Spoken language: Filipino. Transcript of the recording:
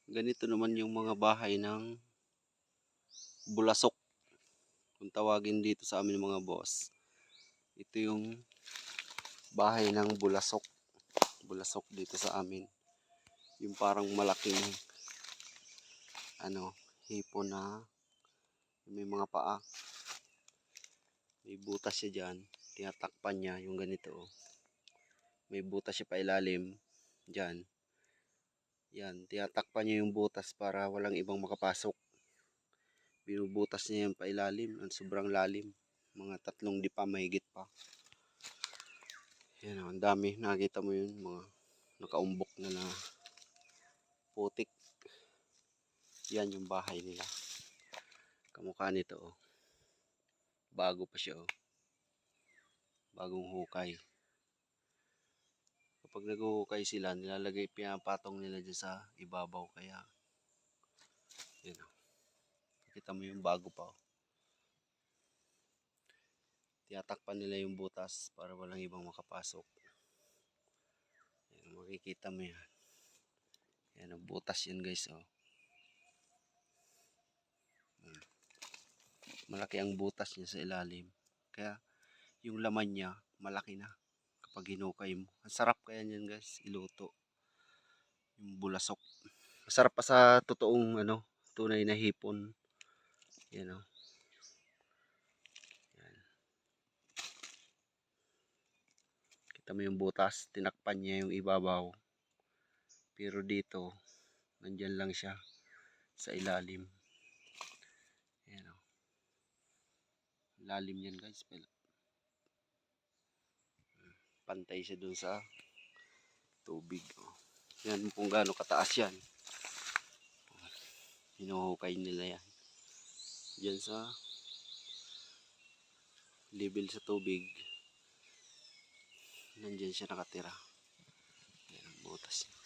Ganito naman yung mga bahay ng bulasok, kung tawagin dito sa amin mga boss. Ito yung bahay ng bulasok. Bulasok dito sa amin. Yung parang malaking hipon na may mga paa. May butas siya dyan. Tinatakpan niya yung ganito. May butas siya pa ilalim. Dyan. Yan. Tinatakpan niya yung butas para walang ibang makapasok. Binubutas niya yan pa ilalim. Ang sobrang lalim. Mga 3 dipa mahigit pa. Yan, ang dami. Nakita mo yun. Mga nakaumbok na putik. Yan yung bahay nila. Kamukha nito. Bago pa siya. Bagong hukay. Kapag naghuhukay sila, pinapatong nila dyan sa ibabaw. Kaya, yan. Nakita mo yung bago pa. Tiyatakpan nila yung butas para walang ibang makapasok. Yan, makikita mo yan. Yan, ang butas yan guys. Malaki ang butas niya sa ilalim. Kaya, yung laman niya, malaki na. Kapag hinukay mo. Ang sarap kaya niyan guys, iluto. Yung bulasok. Masarap pa sa totoong tunay na hipon. Yan o. Yan. Kita mo yung butas, tinakpan niya yung ibabaw. Pero dito, nandyan lang siya sa ilalim. Yan o. Lalim yan guys. Pantay siya dun sa tubig. Yan kung gaano kataas yan. Hinuhukay nila yan. Diyan sa level sa tubig. Nandyan siya nakatira. Yan ang butas niya.